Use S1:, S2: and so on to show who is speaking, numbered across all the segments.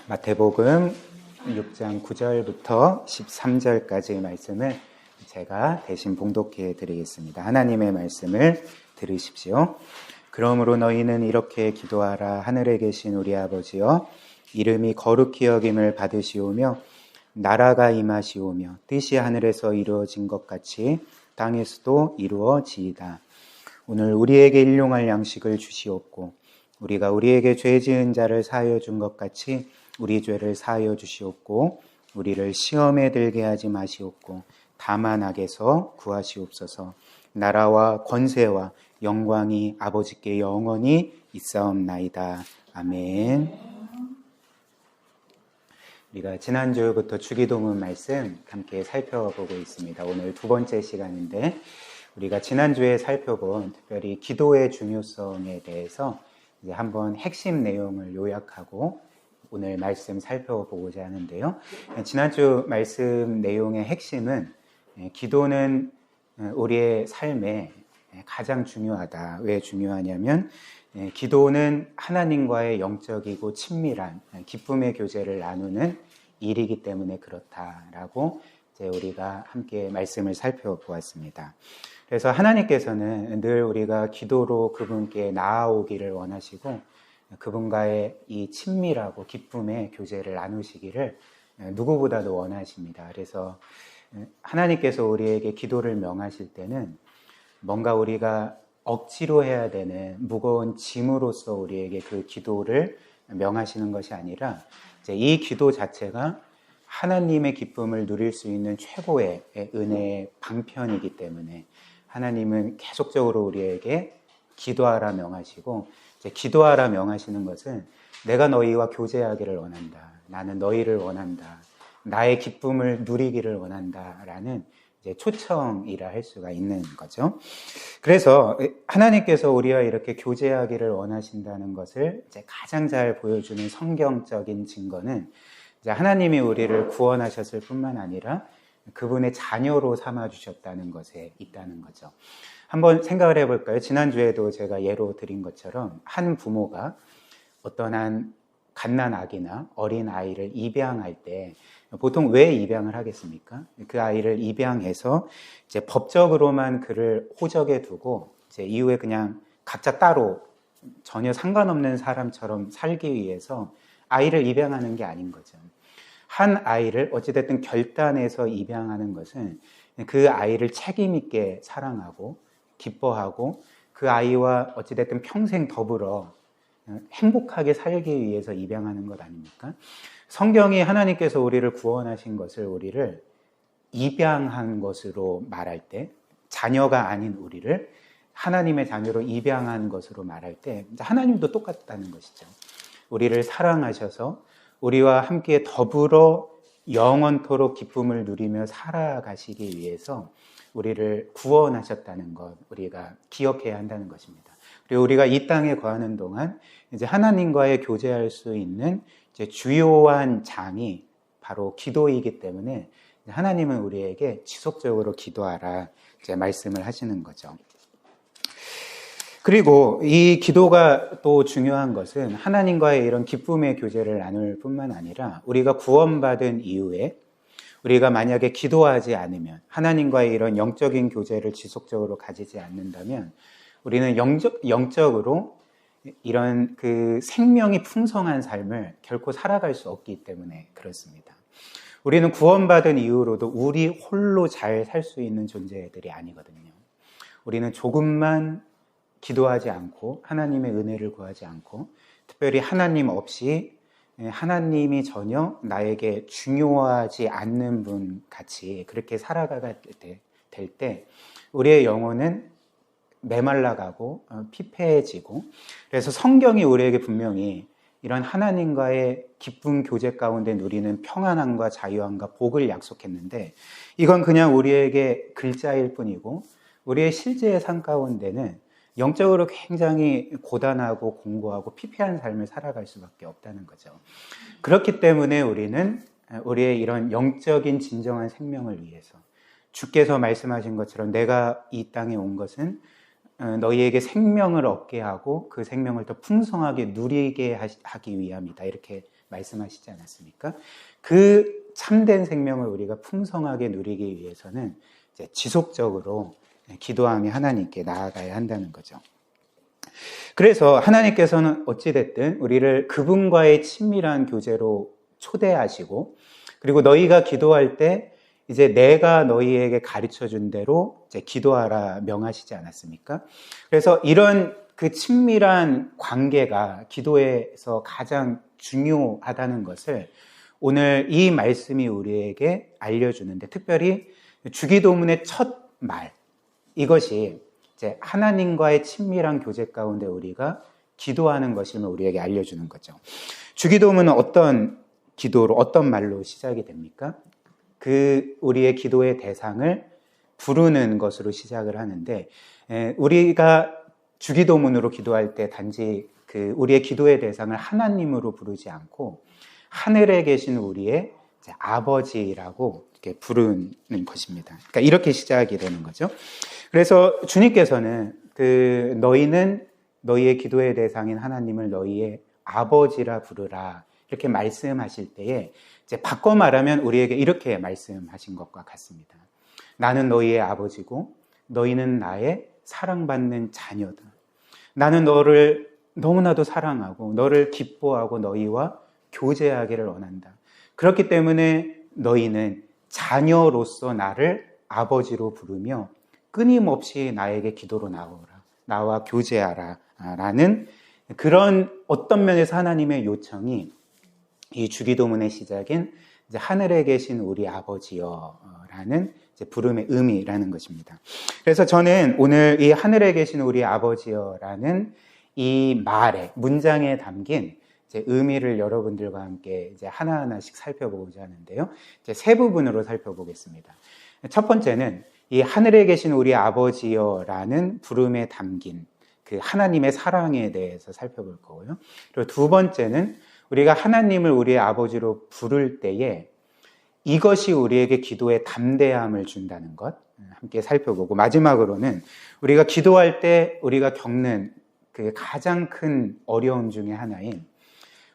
S1: 마태복음 6장 9절부터 13절까지의 말씀을 제가 대신 봉독해 드리겠습니다. 하나님의 말씀을 들으십시오. 그러므로 너희는 이렇게 기도하라. 하늘에 계신 우리 아버지여, 이름이 거룩히 여김을 받으시오며 나라가 임하시오며 뜻이 하늘에서 이루어진 것 같이 땅에서도 이루어지이다. 오늘 우리에게 일용할 양식을 주시옵고 우리가 우리에게 죄 지은 자를 사하여 준 것 같이 우리 죄를 사하여 주시옵고 우리를 시험에 들게 하지 마시옵고 다만 악에서 구하시옵소서. 나라와 권세와 영광이 아버지께 영원히 있사옵나이다. 아멘. 우리가 지난주부터 주기도문 말씀 함께 살펴보고 있습니다. 오늘 두 번째 시간인데 우리가 지난주에 살펴본 특별히 기도의 중요성에 대해서 이제 한번 핵심 내용을 요약하고 오늘 말씀 살펴보고자 하는데요. 지난주 말씀 내용의 핵심은 기도는 우리의 삶에 가장 중요하다. 왜 중요하냐면 기도는 하나님과의 영적이고 친밀한 기쁨의 교제를 나누는 일이기 때문에 그렇다라고 이제 우리가 함께 말씀을 살펴보았습니다. 그래서 하나님께서는 늘 우리가 기도로 그분께 나아오기를 원하시고 그분과의 이 친밀하고 기쁨의 교제를 나누시기를 누구보다도 원하십니다. 그래서 하나님께서 우리에게 기도를 명하실 때는 뭔가 우리가 억지로 해야 되는 무거운 짐으로써 우리에게 그 기도를 명하시는 것이 아니라 이제 이 기도 자체가 하나님의 기쁨을 누릴 수 있는 최고의 은혜의 방편이기 때문에 하나님은 계속적으로 우리에게 기도하라 명하시고 이제 기도하라 명하시는 것은 내가 너희와 교제하기를 원한다. 나는 너희를 원한다. 나의 기쁨을 누리기를 원한다. 라는 이제 초청이라 할 수가 있는 거죠. 그래서 하나님께서 우리와 이렇게 교제하기를 원하신다는 것을 이제 가장 잘 보여주는 성경적인 증거는 이제 하나님이 우리를 구원하셨을 뿐만 아니라 그분의 자녀로 삼아주셨다는 것에 있다는 거죠. 한번 생각을 해볼까요? 지난주에도 제가 예로 드린 것처럼 한 부모가 어떤 한 갓난아기나 어린 아이를 입양할 때 보통 왜 입양을 하겠습니까? 그 아이를 입양해서 이제 법적으로만 그를 호적에 두고 이제 이후에 그냥 각자 따로 전혀 상관없는 사람처럼 살기 위해서 아이를 입양하는 게 아닌 거죠. 한 아이를 어찌됐든 결단해서 입양하는 것은 그 아이를 책임 있게 사랑하고 기뻐하고 그 아이와 어찌됐든 평생 더불어 행복하게 살기 위해서 입양하는 것 아닙니까? 성경이 하나님께서 우리를 구원하신 것을 우리를 입양한 것으로 말할 때, 자녀가 아닌 우리를 하나님의 자녀로 입양한 것으로 말할 때 하나님도 똑같다는 것이죠. 우리를 사랑하셔서 우리와 함께 더불어 영원토록 기쁨을 누리며 살아가시기 위해서 우리를 구원하셨다는 것, 우리가 기억해야 한다는 것입니다. 그리고 우리가 이 땅에 거하는 동안 이제 하나님과의 교제할 수 있는 이제 주요한 장이 바로 기도이기 때문에 하나님은 우리에게 지속적으로 기도하라 이제 말씀을 하시는 거죠. 그리고 이 기도가 또 중요한 것은 하나님과의 이런 기쁨의 교제를 나눌 뿐만 아니라 우리가 구원받은 이후에 우리가 만약에 기도하지 않으면 하나님과의 이런 영적인 교제를 지속적으로 가지지 않는다면 우리는 영적으로 이런 그 생명이 풍성한 삶을 결코 살아갈 수 없기 때문에 그렇습니다. 우리는 구원받은 이후로도 우리 홀로 잘 살 수 있는 존재들이 아니거든요. 우리는 조금만 기도하지 않고 하나님의 은혜를 구하지 않고 특별히 하나님 없이 하나님이 전혀 나에게 중요하지 않는 분 같이 그렇게 살아가게 될 때 우리의 영혼은 메말라가고 피폐해지고 그래서 성경이 우리에게 분명히 이런 하나님과의 기쁜 교제 가운데 누리는 평안함과 자유함과 복을 약속했는데 이건 그냥 우리에게 글자일 뿐이고 우리의 실제의 삶 가운데는 영적으로 굉장히 고단하고 공고하고 피폐한 삶을 살아갈 수밖에 없다는 거죠. 그렇기 때문에 우리는 우리의 이런 영적인 진정한 생명을 위해서 주께서 말씀하신 것처럼 내가 이 땅에 온 것은 너희에게 생명을 얻게 하고 그 생명을 더 풍성하게 누리게 하기 위함이다. 이렇게 말씀하시지 않았습니까? 그 참된 생명을 우리가 풍성하게 누리기 위해서는 이제 지속적으로 기도하며 하나님께 나아가야 한다는 거죠. 그래서 하나님께서는 어찌됐든 우리를 그분과의 친밀한 교제로 초대하시고, 그리고 너희가 기도할 때 이제 내가 너희에게 가르쳐 준 대로 이제 기도하라 명하시지 않았습니까? 그래서 이런 그 친밀한 관계가 기도에서 가장 중요하다는 것을 오늘 이 말씀이 우리에게 알려주는데, 특별히 주기도문의 첫 말, 이것이 이제 하나님과의 친밀한 교제 가운데 우리가 기도하는 것임을 우리에게 알려주는 거죠. 주기도문은 어떤 기도로, 어떤 말로 시작이 됩니까? 그 우리의 기도의 대상을 부르는 것으로 시작을 하는데, 우리가 주기도문으로 기도할 때 단지 그 우리의 기도의 대상을 하나님으로 부르지 않고 하늘에 계신 우리의 아버지라고 이렇게 부르는 것입니다. 그러니까 이렇게 시작이 되는 거죠. 그래서 주님께서는 너희는 너희의 기도의 대상인 하나님을 너희의 아버지라 부르라 이렇게 말씀하실 때에 이제 바꿔 말하면 우리에게 이렇게 말씀하신 것과 같습니다. 나는 너희의 아버지고 너희는 나의 사랑받는 자녀다. 나는 너를 너무나도 사랑하고 너를 기뻐하고 너희와 교제하기를 원한다. 그렇기 때문에 너희는 자녀로서 나를 아버지로 부르며 끊임없이 나에게 기도로 나오라. 나와 교제하라. 라는 그런 어떤 면에서 하나님의 요청이 이 주기도문의 시작인 이제 하늘에 계신 우리 아버지여 라는 이제 부름의 의미라는 것입니다. 그래서 저는 오늘 이 하늘에 계신 우리 아버지여 라는 이 말에, 문장에 담긴 이제 의미를 여러분들과 함께 이제 하나하나씩 살펴보고자 하는데요. 이제 세 부분으로 살펴보겠습니다. 첫 번째는 이 하늘에 계신 우리 아버지여라는 부름에 담긴 그 하나님의 사랑에 대해서 살펴볼 거고요. 그리고 두 번째는 우리가 하나님을 우리의 아버지로 부를 때에 이것이 우리에게 기도의 담대함을 준다는 것 함께 살펴보고, 마지막으로는 우리가 기도할 때 우리가 겪는 그 가장 큰 어려움 중에 하나인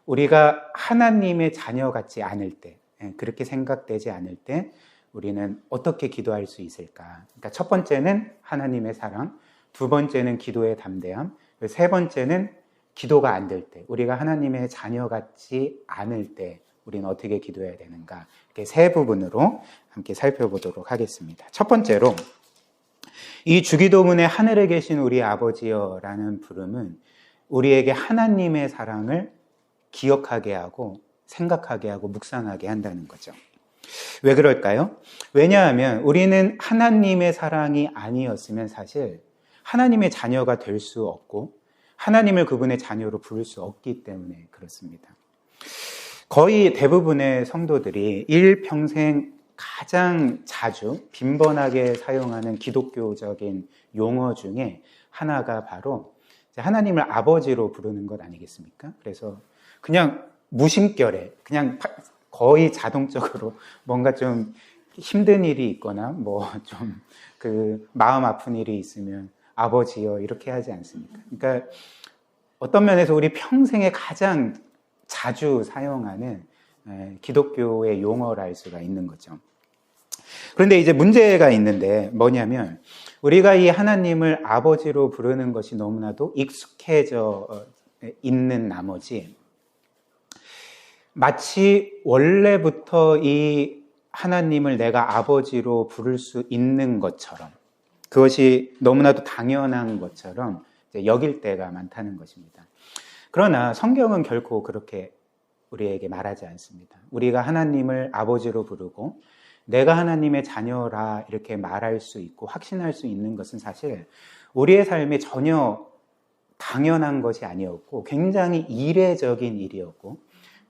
S1: 우리가 하나님의 자녀 같지 않을 때, 그렇게 생각되지 않을 때 우리는 어떻게 기도할 수 있을까? 그러니까 첫 번째는 하나님의 사랑, 두 번째는 기도의 담대함, 세 번째는 기도가 안 될 때, 우리가 하나님의 자녀 같지 않을 때 우리는 어떻게 기도해야 되는가? 이렇게 세 부분으로 함께 살펴보도록 하겠습니다. 첫 번째로 이 주기도문의 하늘에 계신 우리 아버지여라는 부름은 우리에게 하나님의 사랑을 기억하게 하고 생각하게 하고 묵상하게 한다는 거죠. 왜 그럴까요? 왜냐하면 우리는 하나님의 사랑이 아니었으면 사실 하나님의 자녀가 될 수 없고 하나님을 그분의 자녀로 부를 수 없기 때문에 그렇습니다. 거의 대부분의 성도들이 일평생 가장 자주 빈번하게 사용하는 기독교적인 용어 중에 하나가 바로 하나님을 아버지로 부르는 것 아니겠습니까? 그래서 그냥 무심결에 그냥 거의 자동적으로 뭔가 좀 힘든 일이 있거나 뭐 좀 그 마음 아픈 일이 있으면 아버지여 이렇게 하지 않습니까? 그러니까 어떤 면에서 우리 평생에 가장 자주 사용하는 기독교의 용어라 할 수가 있는 거죠. 그런데 이제 문제가 있는데 뭐냐면 우리가 이 하나님을 아버지로 부르는 것이 너무나도 익숙해져 있는 나머지 마치 원래부터 이 하나님을 내가 아버지로 부를 수 있는 것처럼, 그것이 너무나도 당연한 것처럼 여길 때가 많다는 것입니다. 그러나 성경은 결코 그렇게 우리에게 말하지 않습니다. 우리가 하나님을 아버지로 부르고 내가 하나님의 자녀라 이렇게 말할 수 있고 확신할 수 있는 것은 사실 우리의 삶에 전혀 당연한 것이 아니었고 굉장히 이례적인 일이었고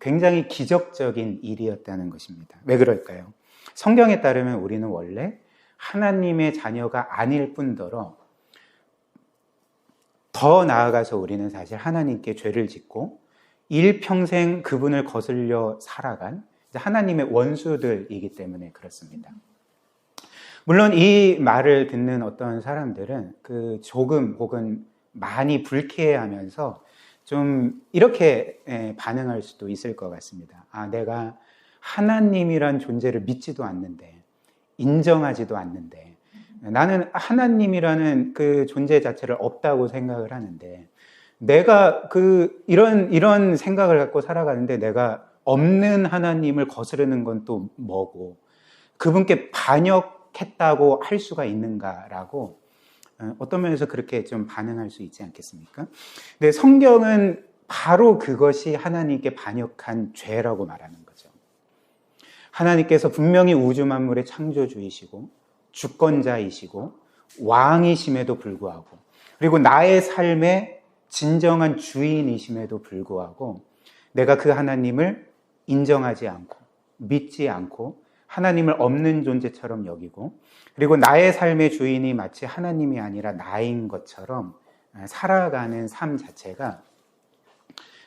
S1: 굉장히 기적적인 일이었다는 것입니다. 왜 그럴까요? 성경에 따르면 우리는 원래 하나님의 자녀가 아닐 뿐더러 더 나아가서 우리는 사실 하나님께 죄를 짓고 일평생 그분을 거슬려 살아간 하나님의 원수들이기 때문에 그렇습니다. 물론 이 말을 듣는 어떤 사람들은 그 조금 혹은 많이 불쾌해하면서 좀 이렇게 반응할 수도 있을 것 같습니다. 아, 내가 하나님이란 존재를 믿지도 않는데, 인정하지도 않는데, 나는 하나님이라는 그 존재 자체를 없다고 생각을 하는데, 내가 이런 생각을 갖고 살아가는데 내가 없는 하나님을 거스르는 건 또 뭐고, 그분께 반역했다고 할 수가 있는가라고 어떤 면에서 그렇게 좀 반응할 수 있지 않겠습니까? 근데 성경은 바로 그것이 하나님께 반역한 죄라고 말하는 거죠. 하나님께서 분명히 우주 만물의 창조주이시고 주권자이시고 왕이심에도 불구하고, 그리고 나의 삶의 진정한 주인이심에도 불구하고 내가 그 하나님을 인정하지 않고 믿지 않고 하나님을 없는 존재처럼 여기고, 그리고 나의 삶의 주인이 마치 하나님이 아니라 나인 것처럼 살아가는 삶 자체가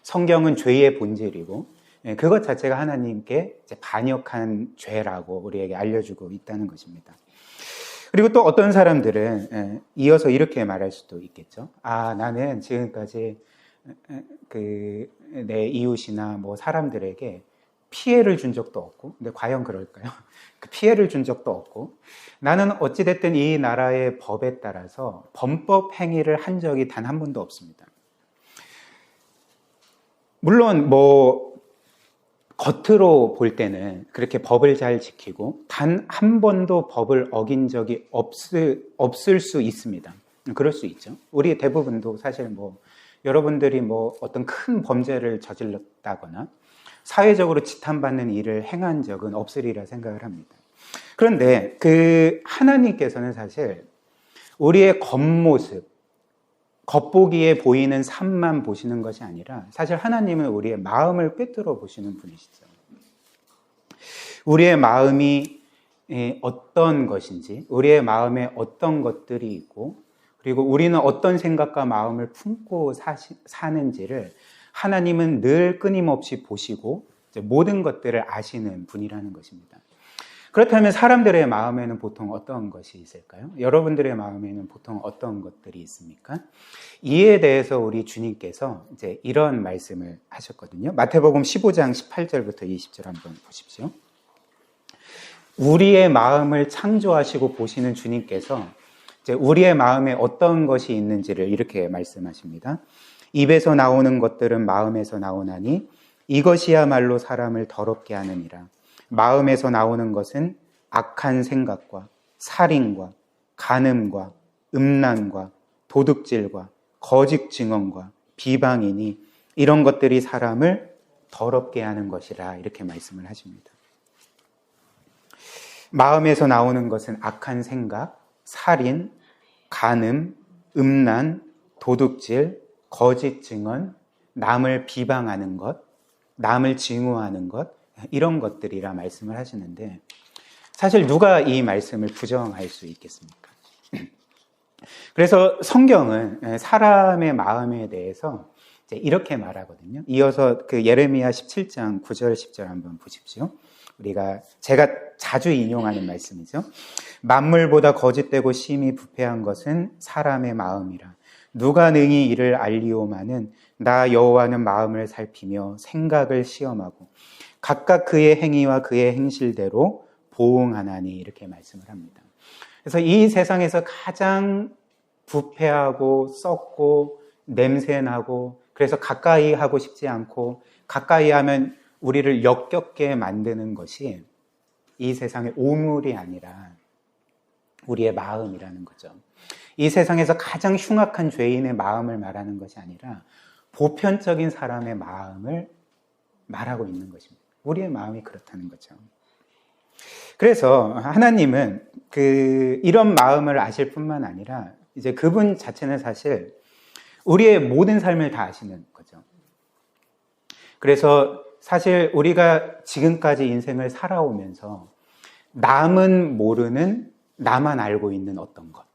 S1: 성경은 죄의 본질이고, 그것 자체가 하나님께 반역한 죄라고 우리에게 알려주고 있다는 것입니다. 그리고 또 어떤 사람들은 이어서 이렇게 말할 수도 있겠죠. 아, 나는 지금까지 내 이웃이나 뭐 사람들에게 피해를 준 적도 없고, 근데 과연 그럴까요? 그 피해를 준 적도 없고, 나는 어찌됐든 이 나라의 법에 따라서 범법 행위를 한 적이 단 한 번도 없습니다. 물론 뭐 겉으로 볼 때는 그렇게 법을 잘 지키고 단 한 번도 법을 어긴 적이 없을 수 있습니다. 그럴 수 있죠. 우리 대부분도 사실 뭐 여러분들이 뭐 어떤 큰 범죄를 저질렀다거나 사회적으로 지탄받는 일을 행한 적은 없으리라 생각을 합니다. 그런데 그 하나님께서는 사실 우리의 겉모습, 겉보기에 보이는 삶만 보시는 것이 아니라 사실 하나님은 우리의 마음을 꿰뚫어 보시는 분이시죠. 우리의 마음이 어떤 것인지, 우리의 마음에 어떤 것들이 있고, 그리고 우리는 어떤 생각과 마음을 품고 사는지를 하나님은 늘 끊임없이 보시고 모든 것들을 아시는 분이라는 것입니다. 그렇다면 사람들의 마음에는 보통 어떤 것이 있을까요? 여러분들의 마음에는 보통 어떤 것들이 있습니까? 이에 대해서 우리 주님께서 이제 이런 말씀을 하셨거든요. 마태복음 15장 18절부터 20절 한번 보십시오. 우리의 마음을 창조하시고 보시는 주님께서 이제 우리의 마음에 어떤 것이 있는지를 이렇게 말씀하십니다. 입에서 나오는 것들은 마음에서 나오나니 이것이야말로 사람을 더럽게 하느니라. 마음에서 나오는 것은 악한 생각과 살인과 간음과 음란과 도둑질과 거짓 증언과 비방이니 이런 것들이 사람을 더럽게 하는 것이라, 이렇게 말씀을 하십니다. 마음에서 나오는 것은 악한 생각, 살인, 간음, 음란, 도둑질, 거짓 증언, 남을 비방하는 것, 남을 증오하는 것, 이런 것들이라 말씀을 하시는데, 사실 누가 이 말씀을 부정할 수 있겠습니까? 그래서 성경은 사람의 마음에 대해서 이렇게 말하거든요. 이어서 그 예레미야 17장 9절 10절 한번 보십시오. 제가 자주 인용하는 말씀이죠. 만물보다 거짓되고 심히 부패한 것은 사람의 마음이라. 누가 능히 이를 알리오마는 나 여호와는 마음을 살피며 생각을 시험하고 각각 그의 행위와 그의 행실대로 보응하나니, 이렇게 말씀을 합니다. 그래서 이 세상에서 가장 부패하고 썩고 냄새나고, 그래서 가까이 하고 싶지 않고 가까이 하면 우리를 역겹게 만드는 것이 이 세상의 오물이 아니라 우리의 마음이라는 거죠. 이 세상에서 가장 흉악한 죄인의 마음을 말하는 것이 아니라 보편적인 사람의 마음을 말하고 있는 것입니다. 우리의 마음이 그렇다는 거죠. 그래서 하나님은 이런 마음을 아실 뿐만 아니라 이제 그분 자체는 사실 우리의 모든 삶을 다 아시는 거죠. 그래서 사실 우리가 지금까지 인생을 살아오면서 남은 모르는, 나만 알고 있는 어떤 것,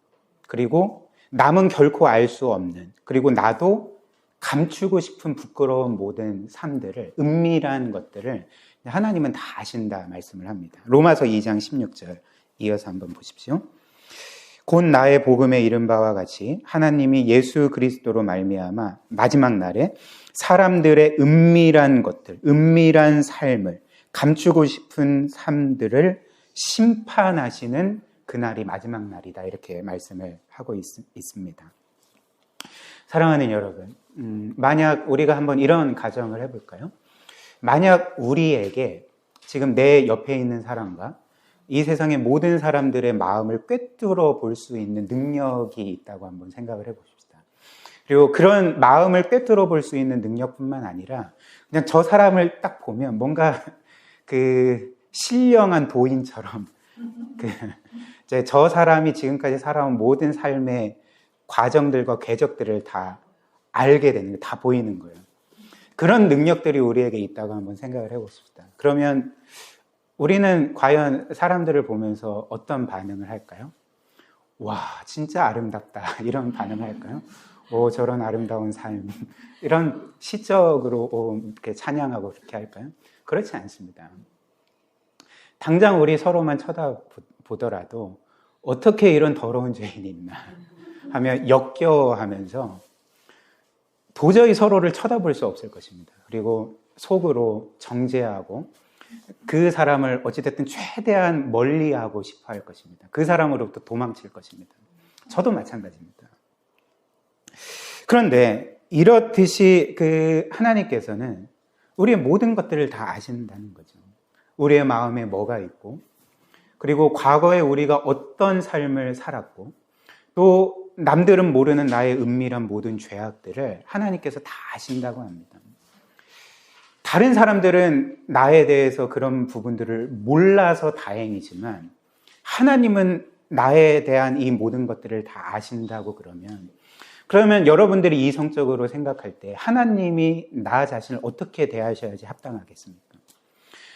S1: 그리고 남은 결코 알 수 없는, 그리고 나도 감추고 싶은 부끄러운 모든 삶들을, 은밀한 것들을 하나님은 다 아신다 말씀을 합니다. 로마서 2장 16절 이어서 한번 보십시오. 곧 나의 복음에 이른 바와 같이 하나님이 예수 그리스도로 말미암아 마지막 날에 사람들의 은밀한 것들, 은밀한 삶을 감추고 싶은 삶들을 심판하시는 그날이 마지막 날이다, 이렇게 말씀을 하고 있습니다. 사랑하는 여러분, 만약 우리가 한번 이런 가정을 해볼까요? 만약 우리에게 지금 내 옆에 있는 사람과 이 세상의 모든 사람들의 마음을 꿰뚫어 볼 수 있는 능력이 있다고 한번 생각을 해봅시다. 그리고 그런 마음을 꿰뚫어 볼 수 있는 능력뿐만 아니라 그냥 저 사람을 딱 보면 뭔가 그 신령한 도인처럼 이제 저 사람이 지금까지 살아온 모든 삶의 과정들과 궤적들을 다 알게 되는, 다 보이는 거예요. 그런 능력들이 우리에게 있다고 한번 생각을 해봅시다. 그러면 우리는 과연 사람들을 보면서 어떤 반응을 할까요? 와, 진짜 아름답다, 이런 반응을 할까요? 오, 저런 아름다운 삶, 이런 시적으로 이렇게 찬양하고 그렇게 할까요? 그렇지 않습니다. 당장 우리 서로만 쳐다보더라도 어떻게 이런 더러운 죄인이 있나 하며 역겨워하면서 도저히 서로를 쳐다볼 수 없을 것입니다. 그리고 속으로 정죄하고 그 사람을 어찌됐든 최대한 멀리하고 싶어 할 것입니다. 그 사람으로부터 도망칠 것입니다. 저도 마찬가지입니다. 그런데 이렇듯이 그 하나님께서는 우리의 모든 것들을 다 아신다는 거죠. 우리의 마음에 뭐가 있고, 그리고 과거에 우리가 어떤 삶을 살았고, 또 남들은 모르는 나의 은밀한 모든 죄악들을 하나님께서 다 아신다고 합니다. 다른 사람들은 나에 대해서 그런 부분들을 몰라서 다행이지만 하나님은 나에 대한 이 모든 것들을 다 아신다고 그러면 여러분들이 이성적으로 생각할 때 하나님이 나 자신을 어떻게 대하셔야지 합당하겠습니까?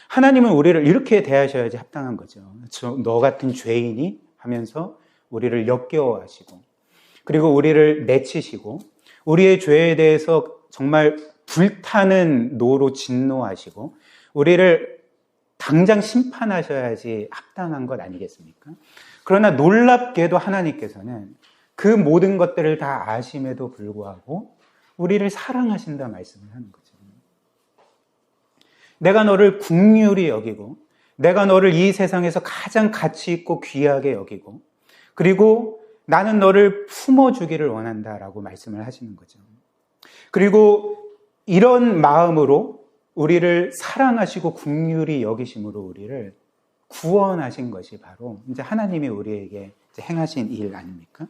S1: 하나님은 우리를 이렇게 대하셔야지 합당한 거죠. 너 같은 죄인이 하면서 우리를 역겨워하시고, 그리고 우리를 내치시고, 우리의 죄에 대해서 정말 불타는 노로 진노하시고 우리를 당장 심판하셔야지 합당한 것 아니겠습니까? 그러나 놀랍게도 하나님께서는 그 모든 것들을 다 아심에도 불구하고 우리를 사랑하신다 말씀을 하는 거죠. 내가 너를 긍휼히 여기고, 내가 너를 이 세상에서 가장 가치 있고 귀하게 여기고, 그리고 나는 너를 품어주기를 원한다라고 말씀을 하시는 거죠. 그리고 이런 마음으로 우리를 사랑하시고 긍휼히 여기심으로 우리를 구원하신 것이 바로 이제 하나님이 우리에게 행하신 일 아닙니까?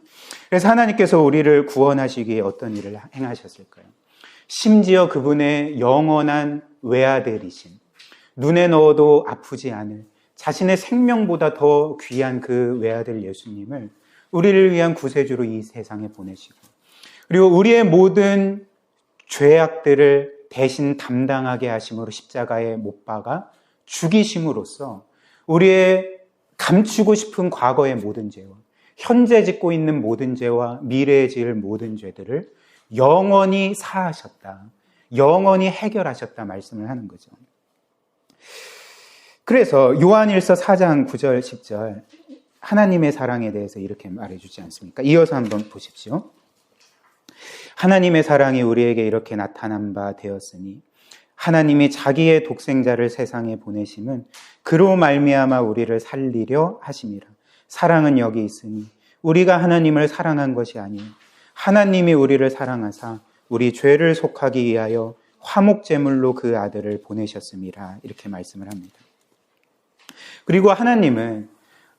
S1: 그래서 하나님께서 우리를 구원하시기 위해 어떤 일을 행하셨을까요? 심지어 그분의 영원한 외아들이신, 눈에 넣어도 아프지 않을 자신의 생명보다 더 귀한 그 외아들 예수님을 우리를 위한 구세주로 이 세상에 보내시고, 그리고 우리의 모든 죄악들을 대신 담당하게 하심으로 십자가에 못 박아 죽이심으로써 우리의 감추고 싶은 과거의 모든 죄와 현재 짓고 있는 모든 죄와 미래에 지을 모든 죄들을 영원히 사하셨다, 영원히 해결하셨다 말씀을 하는 거죠. 그래서 요한일서 4장 9절 10절 하나님의 사랑에 대해서 이렇게 말해주지 않습니까? 이어서 한번 보십시오. 하나님의 사랑이 우리에게 이렇게 나타난 바 되었으니 하나님이 자기의 독생자를 세상에 보내심은 그로 말미암아 우리를 살리려 하심이라. 사랑은 여기 있으니 우리가 하나님을 사랑한 것이 아니요 하나님이 우리를 사랑하사 우리 죄를 속하기 위하여 화목제물로 그 아들을 보내셨음이라, 이렇게 말씀을 합니다. 그리고 하나님은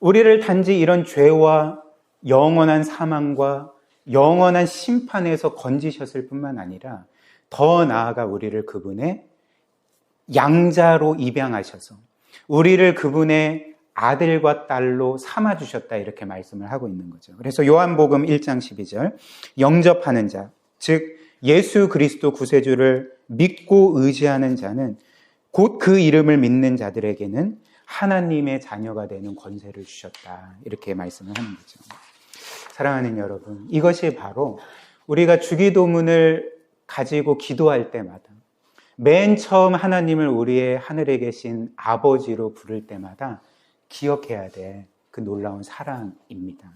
S1: 우리를 단지 이런 죄와 영원한 사망과 영원한 심판에서 건지셨을 뿐만 아니라 더 나아가 우리를 그분의 양자로 입양하셔서 우리를 그분의 아들과 딸로 삼아주셨다, 이렇게 말씀을 하고 있는 거죠. 그래서 요한복음 1장 12절 영접하는 자, 즉 예수 그리스도 구세주를 믿고 의지하는 자는 곧 그 이름을 믿는 자들에게는 하나님의 자녀가 되는 권세를 주셨다, 이렇게 말씀을 하는 거죠. 사랑하는 여러분, 이것이 바로 우리가 주기도문을 가지고 기도할 때마다, 맨 처음 하나님을 우리의 하늘에 계신 아버지로 부를 때마다 기억해야 될 그 놀라운 사랑입니다.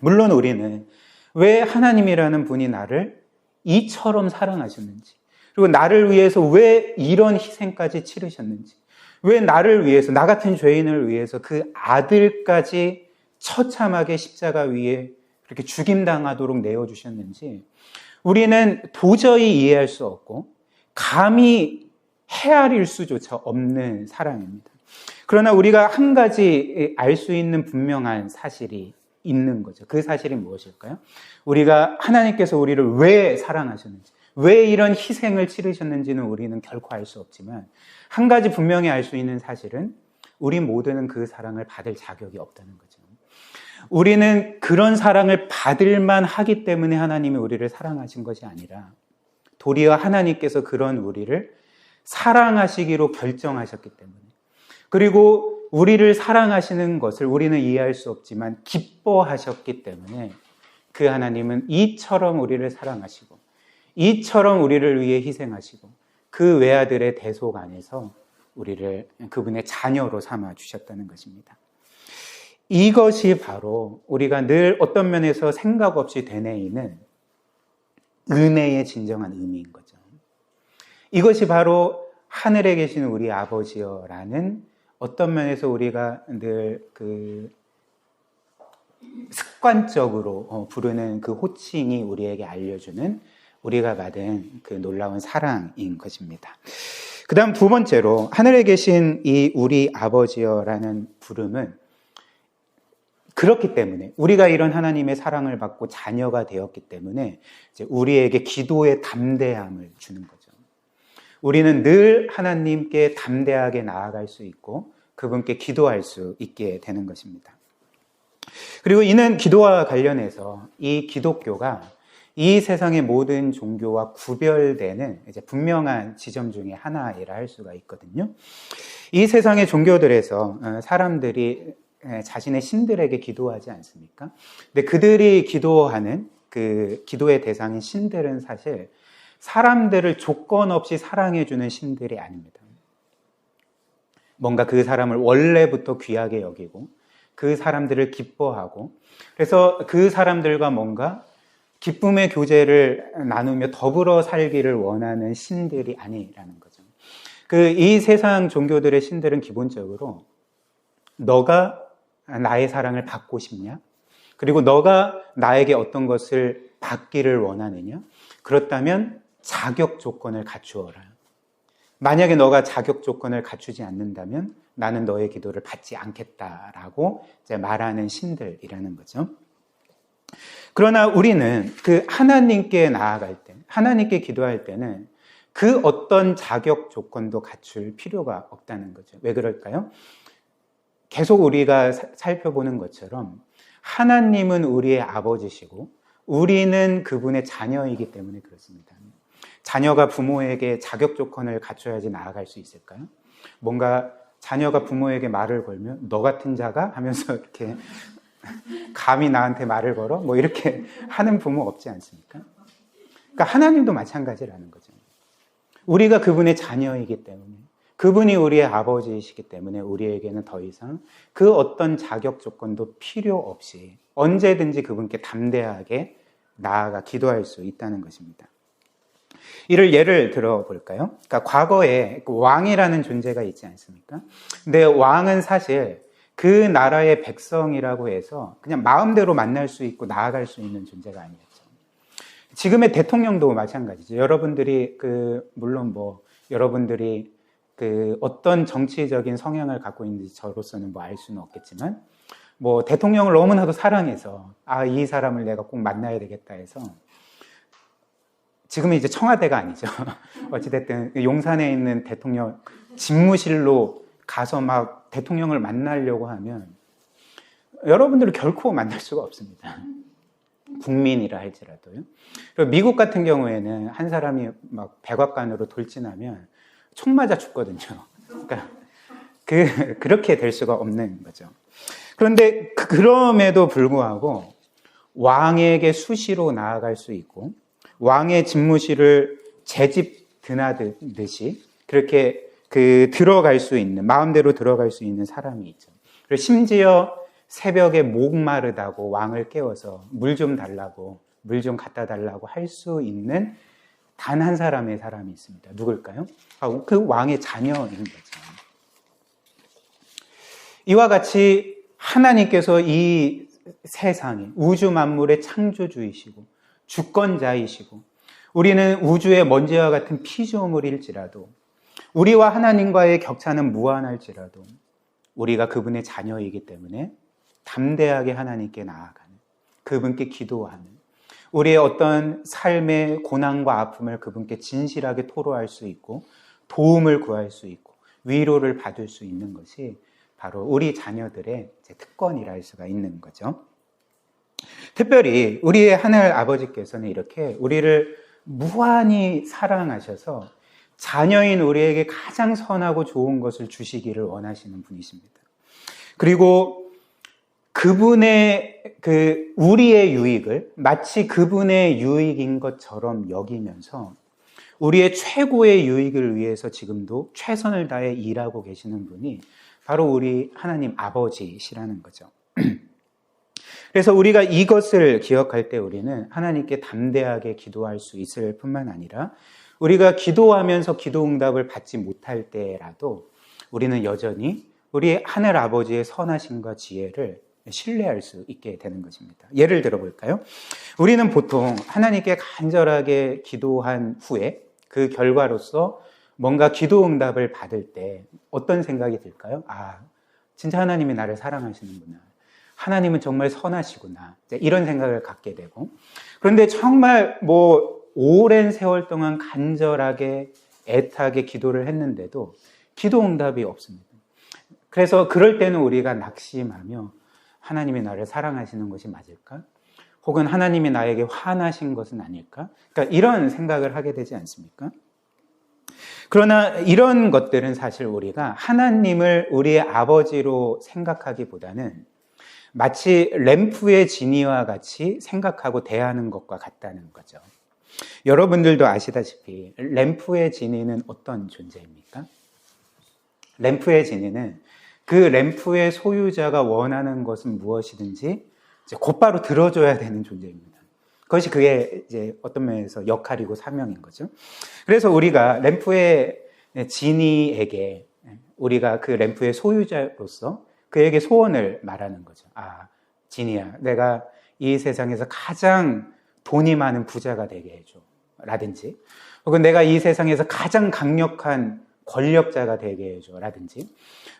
S1: 물론 우리는 왜 하나님이라는 분이 나를 이처럼 사랑하셨는지, 그리고 나를 위해서 왜 이런 희생까지 치르셨는지, 왜 나를 위해서, 나 같은 죄인을 위해서 그 아들까지 처참하게 십자가 위에 그렇게 죽임당하도록 내어주셨는지 우리는 도저히 이해할 수 없고 감히 헤아릴 수조차 없는 사랑입니다. 그러나 우리가 한 가지 알 수 있는 분명한 사실이 있는 거죠. 그 사실이 무엇일까요? 우리가 하나님께서 우리를 왜 사랑하셨는지, 왜 이런 희생을 치르셨는지는 우리는 결코 알 수 없지만 한 가지 분명히 알 수 있는 사실은 우리 모두는 그 사랑을 받을 자격이 없다는 거죠. 우리는 그런 사랑을 받을만 하기 때문에 하나님이 우리를 사랑하신 것이 아니라 도리어 하나님께서 그런 우리를 사랑하시기로 결정하셨기 때문에, 그리고 우리를 사랑하시는 것을 우리는 이해할 수 없지만 기뻐하셨기 때문에 그 하나님은 이처럼 우리를 사랑하시고 이처럼 우리를 위해 희생하시고 그 외아들의 대속 안에서 우리를 그분의 자녀로 삼아 주셨다는 것입니다. 이것이 바로 우리가 늘 어떤 면에서 생각 없이 되뇌이는 은혜의 진정한 의미인 거죠. 이것이 바로 하늘에 계신 우리 아버지여라는 어떤 면에서 우리가 늘 습관적으로 부르는 그 호칭이 우리에게 알려주는 우리가 받은 그 놀라운 사랑인 것입니다. 그 다음 두 번째로 하늘에 계신 이 우리 아버지여라는 부름은 그렇기 때문에 우리가 이런 하나님의 사랑을 받고 자녀가 되었기 때문에 이제 우리에게 기도의 담대함을 주는 거죠. 우리는 늘 하나님께 담대하게 나아갈 수 있고 그분께 기도할 수 있게 되는 것입니다. 그리고 이는 기도와 관련해서 이 기독교가 이 세상의 모든 종교와 구별되는 이제 분명한 지점 중에 하나이라 할 수가 있거든요. 이 세상의 종교들에서 사람들이 자신의 신들에게 기도하지 않습니까? 근데 그들이 기도하는 그 기도의 대상인 신들은 사실 사람들을 조건 없이 사랑해주는 신들이 아닙니다. 뭔가 그 사람을 원래부터 귀하게 여기고 그 사람들을 기뻐하고 그래서 그 사람들과 뭔가 기쁨의 교제를 나누며 더불어 살기를 원하는 신들이 아니라는 거죠. 이 세상 종교들의 신들은 기본적으로 너가 나의 사랑을 받고 싶냐? 그리고 너가 나에게 어떤 것을 받기를 원하느냐? 그렇다면 자격 조건을 갖추어라. 만약에 너가 자격 조건을 갖추지 않는다면 나는 너의 기도를 받지 않겠다라고 이제 말하는 신들이라는 거죠. 그러나 우리는 그 하나님께 나아갈 때, 하나님께 기도할 때는 그 어떤 자격 조건도 갖출 필요가 없다는 거죠. 왜 그럴까요? 계속 우리가 살펴보는 것처럼 하나님은 우리의 아버지시고 우리는 그분의 자녀이기 때문에 그렇습니다. 자녀가 부모에게 자격 조건을 갖춰야지 나아갈 수 있을까요? 뭔가 자녀가 부모에게 말을 걸면 너 같은 자가 하면서 이렇게 감히 나한테 말을 걸어? 뭐 이렇게 하는 부모 없지 않습니까? 그러니까 하나님도 마찬가지라는 거죠. 우리가 그분의 자녀이기 때문에 그분이 우리의 아버지이시기 때문에 우리에게는 더 이상 그 어떤 자격 조건도 필요 없이 언제든지 그분께 담대하게 나아가 기도할 수 있다는 것입니다. 이를 예를 들어 볼까요? 그러니까 과거에 왕이라는 존재가 있지 않습니까? 근데 왕은 사실 그 나라의 백성이라고 해서 그냥 마음대로 만날 수 있고 나아갈 수 있는 존재가 아니었죠. 지금의 대통령도 마찬가지죠. 여러분들이 물론 여러분들이 어떤 정치적인 성향을 갖고 있는지 저로서는 알 수는 없겠지만 대통령을 너무나도 사랑해서 이 사람을 내가 꼭 만나야 되겠다 해서 지금은 이제 청와대가 아니죠. 어찌됐든 용산에 있는 대통령 집무실로 가서 막 대통령을 만나려고 하면 여러분들을 결코 만날 수가 없습니다. 국민이라 할지라도요. 그리고 미국 같은 경우에는 한 사람이 막 백악관으로 돌진하면 총 맞아 죽거든요. 그러니까 그렇게 될 수가 없는 거죠. 그런데 그럼에도 불구하고 왕에게 수시로 나아갈 수 있고 왕의 집무실을 제 집 드나들듯이 그렇게 들어갈 수 있는, 마음대로 들어갈 수 있는 사람이 있죠. 그리고 심지어 새벽에 목마르다고 왕을 깨워서 물 좀 달라고, 물 좀 갖다 달라고 할 수 있는 단 한 사람이 있습니다. 누굴까요? 그 왕의 자녀인 거죠. 이와 같이 하나님께서 이 세상에 우주 만물의 창조주이시고 주권자이시고 우리는 우주의 먼지와 같은 피조물일지라도 우리와 하나님과의 격차는 무한할지라도 우리가 그분의 자녀이기 때문에 담대하게 하나님께 나아가는, 그분께 기도하는, 우리의 어떤 삶의 고난과 아픔을 그분께 진실하게 토로할 수 있고 도움을 구할 수 있고 위로를 받을 수 있는 것이 바로 우리 자녀들의 특권이라 할 수가 있는 거죠. 특별히 우리의 하늘 아버지께서는 이렇게 우리를 무한히 사랑하셔서 자녀인 우리에게 가장 선하고 좋은 것을 주시기를 원하시는 분이십니다. 그리고 그분의 우리의 유익을 마치 그분의 유익인 것처럼 여기면서 우리의 최고의 유익을 위해서 지금도 최선을 다해 일하고 계시는 분이 바로 우리 하나님 아버지시라는 거죠. 그래서 우리가 이것을 기억할 때 우리는 하나님께 담대하게 기도할 수 있을 뿐만 아니라 우리가 기도하면서 기도 응답을 받지 못할 때라도 우리는 여전히 우리 하늘 아버지의 선하심과 지혜를 신뢰할 수 있게 되는 것입니다. 예를 들어 볼까요? 우리는 보통 하나님께 간절하게 기도한 후에 그 결과로서 뭔가 기도 응답을 받을 때 어떤 생각이 들까요? 진짜 하나님이 나를 사랑하시는구나. 하나님은 정말 선하시구나. 이런 생각을 갖게 되고, 그런데 정말 오랜 세월 동안 간절하게 애타게 기도를 했는데도 기도 응답이 없습니다. 그래서 그럴 때는 우리가 낙심하며 하나님이 나를 사랑하시는 것이 맞을까? 혹은 하나님이 나에게 화나신 것은 아닐까? 그러니까 이런 생각을 하게 되지 않습니까? 그러나 이런 것들은 사실 우리가 하나님을 우리의 아버지로 생각하기보다는 마치 램프의 지니와 같이 생각하고 대하는 것과 같다는 거죠. 여러분들도 아시다시피 램프의 지니는 어떤 존재입니까? 램프의 지니는 그 램프의 소유자가 원하는 것은 무엇이든지 이제 곧바로 들어줘야 되는 존재입니다. 그것이 그의 이제 어떤 면에서 역할이고 사명인 거죠. 그래서 우리가 램프의 지니에게 우리가 그 램프의 소유자로서 그에게 소원을 말하는 거죠. 지니야, 내가 이 세상에서 가장 돈이 많은 부자가 되게 해줘. 라든지, 혹은 내가 이 세상에서 가장 강력한 권력자가 되게 해줘. 라든지,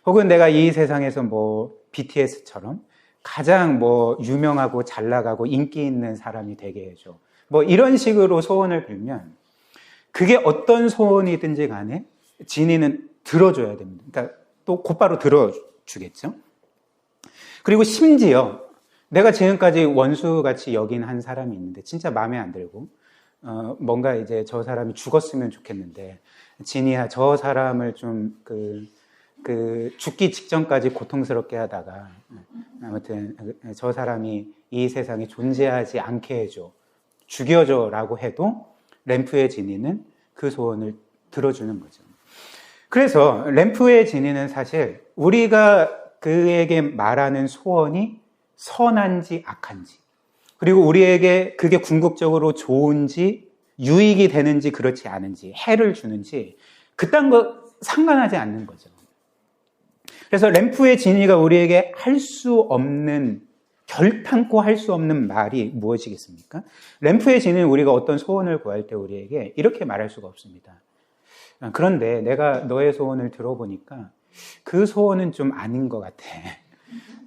S1: 혹은 내가 이 세상에서 BTS처럼 가장 유명하고 잘 나가고 인기 있는 사람이 되게 해줘. 이런 식으로 소원을 빌면 그게 어떤 소원이든지 간에 지니는 들어줘야 됩니다. 그러니까 또 곧바로 들어주겠죠. 그리고 심지어 내가 지금까지 원수같이 여긴 한 사람이 있는데 진짜 마음에 안 들고 뭔가 이제 저 사람이 죽었으면 좋겠는데 지니야, 저 사람을 좀 죽기 직전까지 고통스럽게 하다가 아무튼 저 사람이 이 세상에 존재하지 않게 해줘, 죽여줘 라고 해도 램프의 지니는 그 소원을 들어주는 거죠. 그래서 램프의 지니는 사실 우리가 그에게 말하는 소원이 선한지 악한지, 그리고 우리에게 그게 궁극적으로 좋은지 유익이 되는지 그렇지 않은지, 해를 주는지 그딴 거 상관하지 않는 거죠. 그래서 램프의 지니가 우리에게 할 수 없는, 결탄코 할 수 없는 말이 무엇이겠습니까? 램프의 지니는 우리가 어떤 소원을 구할 때 우리에게 이렇게 말할 수가 없습니다. 그런데 내가 너의 소원을 들어보니까 그 소원은 좀 아닌 것 같아.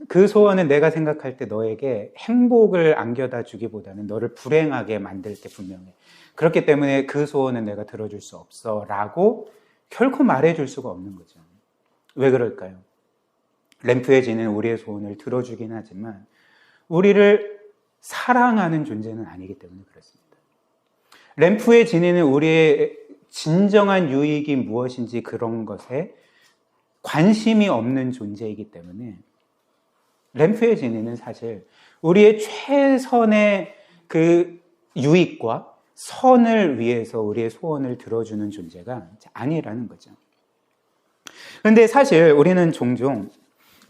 S1: 그 소원은 내가 생각할 때 너에게 행복을 안겨다 주기보다는 너를 불행하게 만들 때 분명해. 그렇기 때문에 그 소원은 내가 들어줄 수 없어 라고 결코 말해줄 수가 없는 거죠. 왜 그럴까요? 램프의 지니는 우리의 소원을 들어주긴 하지만 우리를 사랑하는 존재는 아니기 때문에 그렇습니다. 램프의 지니는 우리의 진정한 유익이 무엇인지 그런 것에 관심이 없는 존재이기 때문에 램프의 지니는 사실 우리의 최선의 그 유익과 선을 위해서 우리의 소원을 들어주는 존재가 아니라는 거죠. 그런데 사실 우리는 종종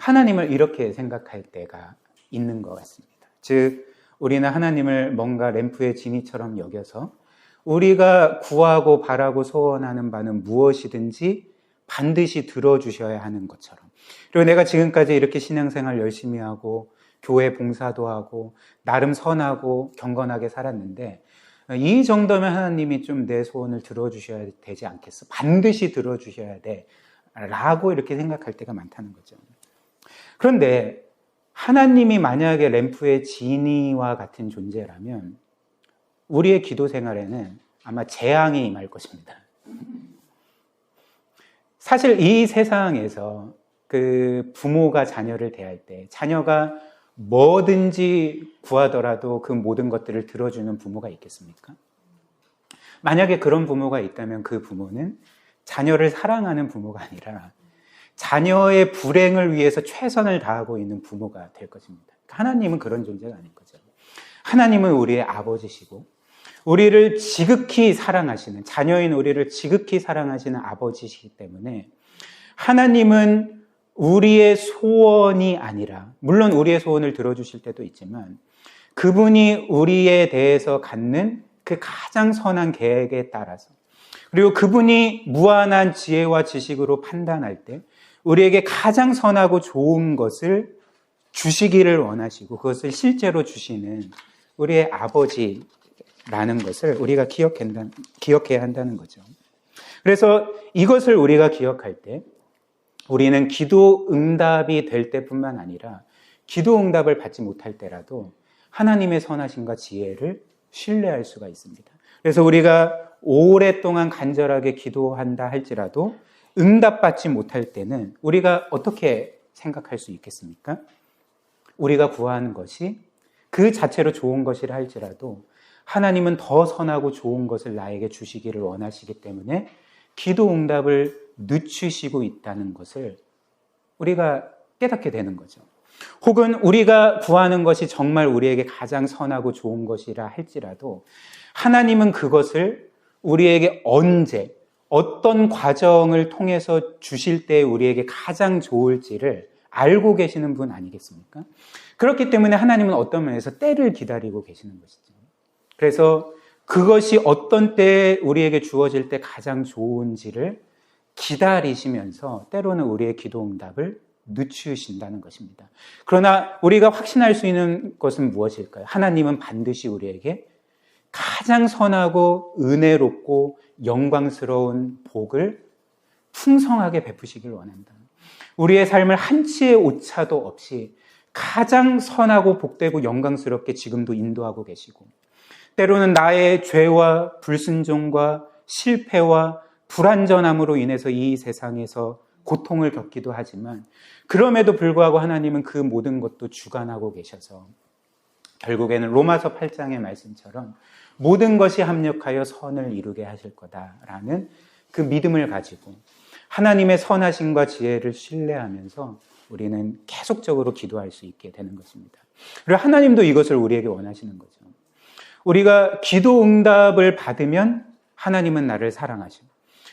S1: 하나님을 이렇게 생각할 때가 있는 것 같습니다. 즉, 우리는 하나님을 뭔가 램프의 지니처럼 여겨서 우리가 구하고 바라고 소원하는 바는 무엇이든지 반드시 들어주셔야 하는 것처럼, 그리고 내가 지금까지 이렇게 신앙생활 열심히 하고 교회 봉사도 하고 나름 선하고 경건하게 살았는데 이 정도면 하나님이 좀 내 소원을 들어주셔야 되지 않겠어? 반드시 들어주셔야 돼 라고 이렇게 생각할 때가 많다는 거죠. 그런데 하나님이 만약에 램프의 지니와 같은 존재라면 우리의 기도 생활에는 아마 재앙이 임할 것입니다. 사실 이 세상에서 그 부모가 자녀를 대할 때 자녀가 뭐든지 구하더라도 그 모든 것들을 들어주는 부모가 있겠습니까? 만약에 그런 부모가 있다면 그 부모는 자녀를 사랑하는 부모가 아니라 자녀의 불행을 위해서 최선을 다하고 있는 부모가 될 것입니다. 하나님은 그런 존재가 아닌 거죠. 하나님은 우리의 아버지시고 우리를 지극히 사랑하시는, 자녀인 우리를 지극히 사랑하시는 아버지시기 때문에 하나님은 우리의 소원이 아니라, 물론 우리의 소원을 들어주실 때도 있지만 그분이 우리에 대해서 갖는 그 가장 선한 계획에 따라서, 그리고 그분이 무한한 지혜와 지식으로 판단할 때 우리에게 가장 선하고 좋은 것을 주시기를 원하시고 그것을 실제로 주시는 우리의 아버지라는 것을 우리가 기억해야 한다는 거죠. 그래서 이것을 우리가 기억할 때 우리는 기도 응답이 될 때뿐만 아니라 기도 응답을 받지 못할 때라도 하나님의 선하심과 지혜를 신뢰할 수가 있습니다. 그래서 우리가 오랫동안 간절하게 기도한다 할지라도 응답받지 못할 때는 우리가 어떻게 생각할 수 있겠습니까? 우리가 구하는 것이 그 자체로 좋은 것이라 할지라도 하나님은 더 선하고 좋은 것을 나에게 주시기를 원하시기 때문에 기도 응답을 늦추시고 있다는 것을 우리가 깨닫게 되는 거죠. 혹은 우리가 구하는 것이 정말 우리에게 가장 선하고 좋은 것이라 할지라도 하나님은 그것을 우리에게 언제, 어떤 과정을 통해서 주실 때 우리에게 가장 좋을지를 알고 계시는 분 아니겠습니까? 그렇기 때문에 하나님은 어떤 면에서 때를 기다리고 계시는 것이죠. 그래서 그것이 어떤 때에 우리에게 주어질 때 가장 좋은지를 기다리시면서 때로는 우리의 기도 응답을 늦추신다는 것입니다. 그러나 우리가 확신할 수 있는 것은 무엇일까요? 하나님은 반드시 우리에게 가장 선하고 은혜롭고 영광스러운 복을 풍성하게 베푸시길 원한다. 우리의 삶을 한치의 오차도 없이 가장 선하고 복되고 영광스럽게 지금도 인도하고 계시고, 때로는 나의 죄와 불순종과 실패와 불완전함으로 인해서 이 세상에서 고통을 겪기도 하지만 그럼에도 불구하고 하나님은 그 모든 것도 주관하고 계셔서 결국에는 로마서 8장의 말씀처럼 모든 것이 합력하여 선을 이루게 하실 거다라는 그 믿음을 가지고 하나님의 선하심과 지혜를 신뢰하면서 우리는 계속적으로 기도할 수 있게 되는 것입니다. 그리고 하나님도 이것을 우리에게 원하시는 거죠. 우리가 기도 응답을 받으면 하나님은 나를 사랑하시고,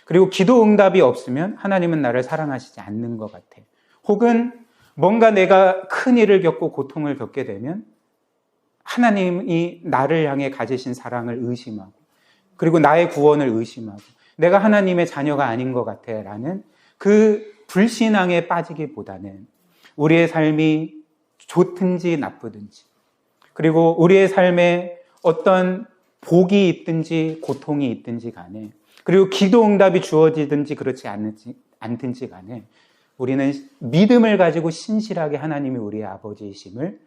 S1: 그리고 기도 응답이 없으면 하나님은 나를 사랑하시지 않는 것 같아. 혹은 뭔가 내가 큰 일을 겪고 고통을 겪게 되면 하나님이 나를 향해 가지신 사랑을 의심하고, 그리고 나의 구원을 의심하고 내가 하나님의 자녀가 아닌 것 같아 라는 그 불신앙에 빠지기보다는 우리의 삶이 좋든지 나쁘든지, 그리고 우리의 삶에 어떤 복이 있든지 고통이 있든지 간에, 그리고 기도 응답이 주어지든지 그렇지 않든지 간에 우리는 믿음을 가지고 신실하게 하나님이 우리의 아버지이심을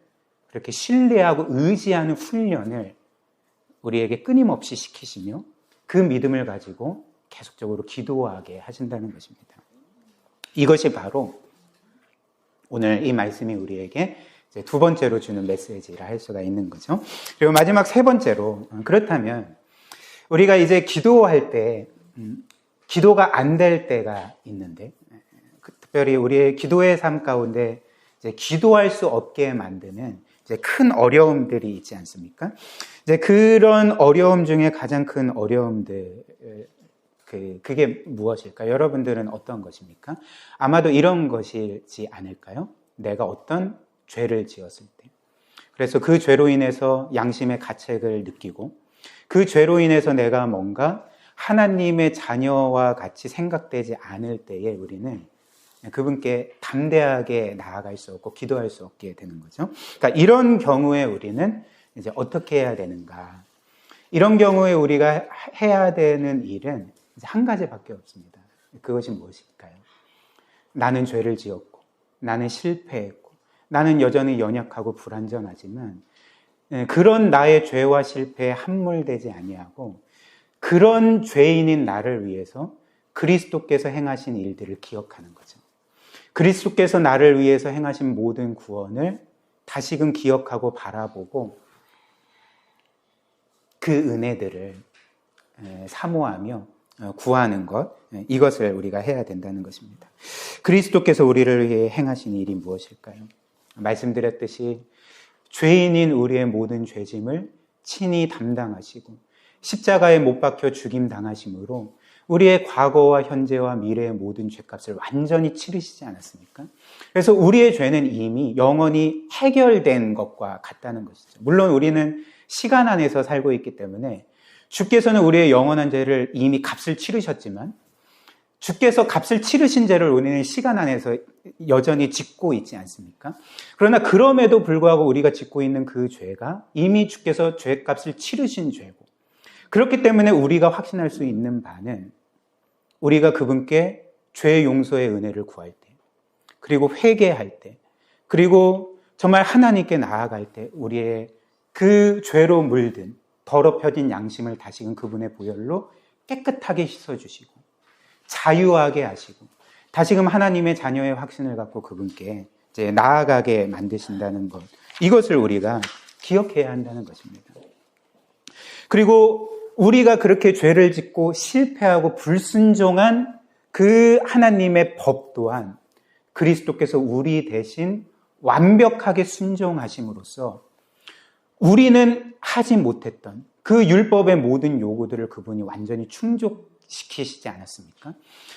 S1: 그렇게 신뢰하고 의지하는 훈련을 우리에게 끊임없이 시키시며 그 믿음을 가지고 계속적으로 기도하게 하신다는 것입니다. 이것이 바로 오늘 이 말씀이 우리에게 이제 두 번째로 주는 메시지라 할 수가 있는 거죠. 그리고 마지막 세 번째로, 그렇다면 우리가 이제 기도할 때 기도가 안 될 때가 있는데, 특별히 우리의 기도의 삶 가운데 이제 기도할 수 없게 만드는 이제 큰 어려움들이 있지 않습니까? 이제 그런 어려움 중에 가장 큰 어려움들, 그게 무엇일까요? 여러분들은 어떤 것입니까? 아마도 이런 것이지 않을까요? 내가 어떤 죄를 지었을 때. 그래서 그 죄로 인해서 양심의 가책을 느끼고 그 죄로 인해서 내가 뭔가 하나님의 자녀와 같이 생각되지 않을 때에 우리는 그분께 담대하게 나아갈 수 없고 기도할 수 없게 되는 거죠. 그러니까 이런 경우에 우리는 이제 어떻게 해야 되는가? 이런 경우에 우리가 해야 되는 일은 이제 한 가지밖에 없습니다. 그것이 무엇일까요? 나는 죄를 지었고, 나는 실패했고, 나는 여전히 연약하고 불완전하지만 그런 나의 죄와 실패에 함몰되지 아니하고 그런 죄인인 나를 위해서 그리스도께서 행하신 일들을 기억하는 거죠. 그리스도께서 나를 위해서 행하신 모든 구원을 다시금 기억하고 바라보고 그 은혜들을 사모하며 구하는 것, 이것을 우리가 해야 된다는 것입니다. 그리스도께서 우리를 위해 행하신 일이 무엇일까요? 말씀드렸듯이 죄인인 우리의 모든 죄짐을 친히 담당하시고 십자가에 못 박혀 죽임 당하심으로 우리의 과거와 현재와 미래의 모든 죄값을 완전히 치르시지 않았습니까? 그래서 우리의 죄는 이미 영원히 해결된 것과 같다는 것이죠. 물론 우리는 시간 안에서 살고 있기 때문에 주께서는 우리의 영원한 죄를 이미 값을 치르셨지만 주께서 값을 치르신 죄를 우리는 시간 안에서 여전히 짓고 있지 않습니까? 그러나 그럼에도 불구하고 우리가 짓고 있는 그 죄가 이미 주께서 죄값을 치르신 죄고 그렇기 때문에 우리가 확신할 수 있는 바는 우리가 그분께 죄 용서의 은혜를 구할 때 그리고 회개할 때 그리고 정말 하나님께 나아갈 때 우리의 그 죄로 물든 더럽혀진 양심을 다시금 그분의 보혈로 깨끗하게 씻어주시고 자유하게 하시고 다시금 하나님의 자녀의 확신을 갖고 그분께 이제 나아가게 만드신다는 것, 이것을 우리가 기억해야 한다는 것입니다. 그리고 우리가 그렇게 죄를 짓고 실패하고 불순종한 그 하나님의 법 또한 그리스도께서 우리 대신 완벽하게 순종하심으로써 우리는 하지 못했던 그 율법의 모든 요구들을 그분이 완전히 충족시키시지 않았습니까?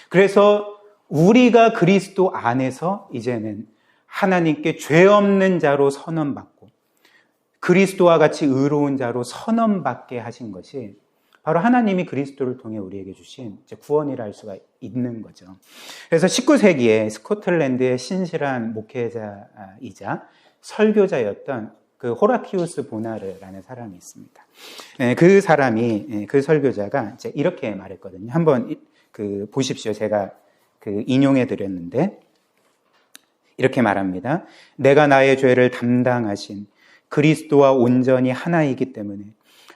S1: 그래서 우리가 그리스도 안에서 이제는 하나님께 죄 없는 자로 선언받고 그리스도와 같이 의로운 자로 선언받게 하신 것이 바로 하나님이 그리스도를 통해 우리에게 주신 구원이라 할 수가 있는 거죠. 그래서 19세기에 스코틀랜드의 신실한 목회자이자 설교자였던 그 호라티우스 보나르라는 사람이 있습니다. 그 사람이, 그 설교자가 이제 이렇게 말했거든요. 한번 보십시오. 제가 인용해 드렸는데, 이렇게 말합니다. 내가 나의 죄를 담당하신 그리스도와 온전히 하나이기 때문에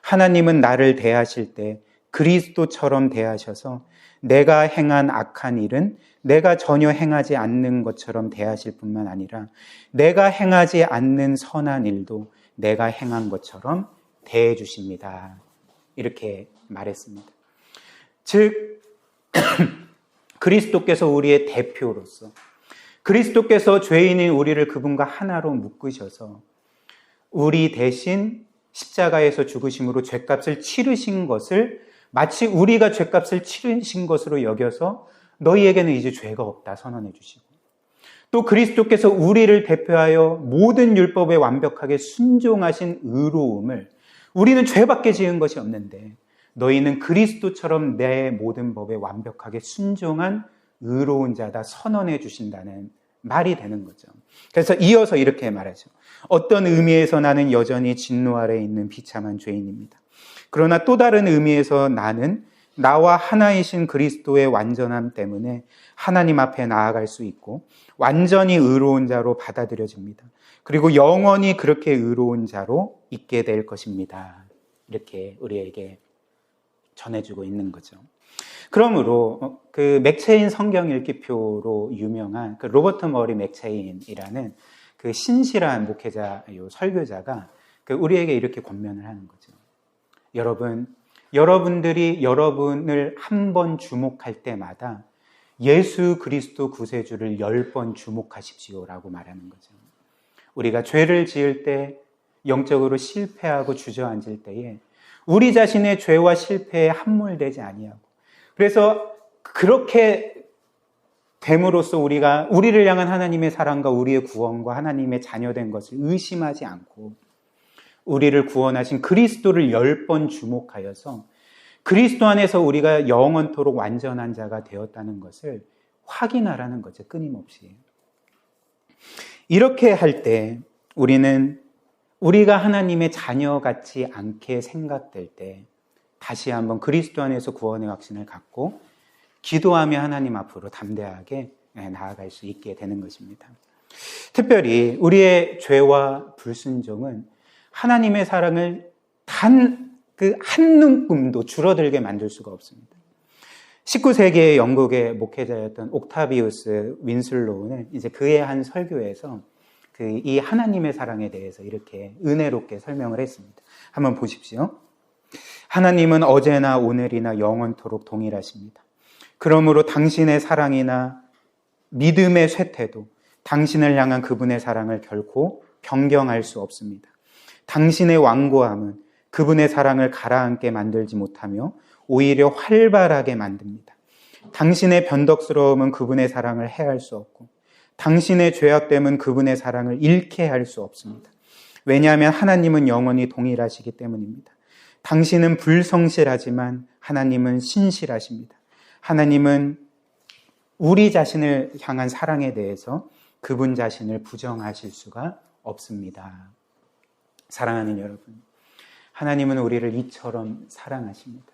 S1: 하나님은 나를 대하실 때 그리스도처럼 대하셔서 내가 행한 악한 일은 내가 전혀 행하지 않는 것처럼 대하실 뿐만 아니라 내가 행하지 않는 선한 일도 내가 행한 것처럼 대해 주십니다. 이렇게 말했습니다. 즉 그리스도께서 우리의 대표로서 그리스도께서 죄인인 우리를 그분과 하나로 묶으셔서 우리 대신 십자가에서 죽으심으로 죄값을 치르신 것을 마치 우리가 죄값을 치르신 것으로 여겨서 너희에게는 이제 죄가 없다 선언해 주시고 또 그리스도께서 우리를 대표하여 모든 율법에 완벽하게 순종하신 의로움을 우리는 죄밖에 지은 것이 없는데 너희는 그리스도처럼 내 모든 법에 완벽하게 순종한 의로운 자다 선언해 주신다는 말이 되는 거죠. 그래서 이어서 이렇게 말하죠. 어떤 의미에서 나는 여전히 진노 아래에 있는 비참한 죄인입니다. 그러나 또 다른 의미에서 나는 나와 하나이신 그리스도의 완전함 때문에 하나님 앞에 나아갈 수 있고 완전히 의로운 자로 받아들여집니다. 그리고 영원히 그렇게 의로운 자로 있게 될 것입니다. 이렇게 우리에게 전해주고 있는 거죠. 그러므로 그 맥체인 성경 읽기표로 유명한 그 로버트 머리 맥체인이라는 그 신실한 목회자, 설교자가 우리에게 이렇게 권면을 하는 거죠. 여러분들이 여러분을 한 번 주목할 때마다 예수 그리스도 구세주를 10번 주목하십시오라고 말하는 거죠. 우리가 죄를 지을 때 영적으로 실패하고 주저앉을 때에 우리 자신의 죄와 실패에 함몰되지 아니하고 그래서 그렇게 됨으로써 우리가 우리를 향한 하나님의 사랑과 우리의 구원과 하나님의 자녀된 것을 의심하지 않고 우리를 구원하신 그리스도를 10번 주목하여서 그리스도 안에서 우리가 영원토록 완전한 자가 되었다는 것을 확인하라는 거죠. 끊임없이. 이렇게 할 때 우리는 우리가 하나님의 자녀 같지 않게 생각될 때 다시 한번 그리스도 안에서 구원의 확신을 갖고 기도하며 하나님 앞으로 담대하게 나아갈 수 있게 되는 것입니다. 특별히 우리의 죄와 불순종은 하나님의 사랑을 단 그 한눈금도 줄어들게 만들 수가 없습니다. 19세기의 영국의 목회자였던 옥타비우스 윈슬로우는 이제 그의 한 설교에서 이 하나님의 사랑에 대해서 이렇게 은혜롭게 설명을 했습니다. 한번 보십시오. 하나님은 어제나 오늘이나 영원토록 동일하십니다. 그러므로 당신의 사랑이나 믿음의 쇠퇴도 당신을 향한 그분의 사랑을 결코 변경할 수 없습니다. 당신의 완고함은 그분의 사랑을 가라앉게 만들지 못하며 오히려 활발하게 만듭니다. 당신의 변덕스러움은 그분의 사랑을 해할 수 없고 당신의 죄악됨은 그분의 사랑을 잃게 할 수 없습니다. 왜냐하면 하나님은 영원히 동일하시기 때문입니다. 당신은 불성실하지만 하나님은 신실하십니다. 하나님은 우리 자신을 향한 사랑에 대해서 그분 자신을 부정하실 수가 없습니다. 사랑하는 여러분, 하나님은 우리를 이처럼 사랑하십니다.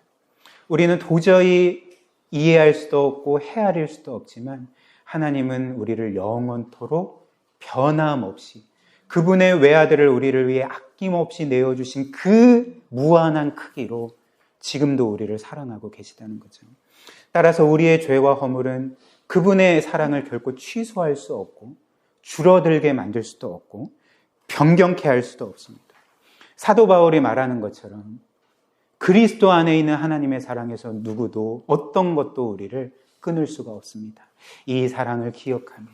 S1: 우리는 도저히 이해할 수도 없고 헤아릴 수도 없지만 하나님은 우리를 영원토록 변함없이 그분의 외아들을 우리를 위해 아낌없이 내어주신 그 무한한 크기로 지금도 우리를 사랑하고 계시다는 거죠. 따라서 우리의 죄와 허물은 그분의 사랑을 결코 취소할 수 없고 줄어들게 만들 수도 없고 변경케 할 수도 없습니다. 사도 바울이 말하는 것처럼 그리스도 안에 있는 하나님의 사랑에서 누구도 어떤 것도 우리를 끊을 수가 없습니다. 이 사랑을 기억하며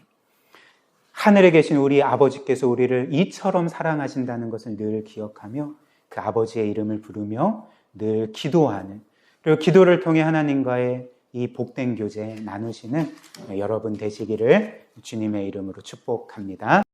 S1: 하늘에 계신 우리 아버지께서 우리를 이처럼 사랑하신다는 것을 늘 기억하며 그 아버지의 이름을 부르며 늘 기도하는, 그리고 기도를 통해 하나님과의 이 복된 교제 나누시는 여러분 되시기를 주님의 이름으로 축복합니다.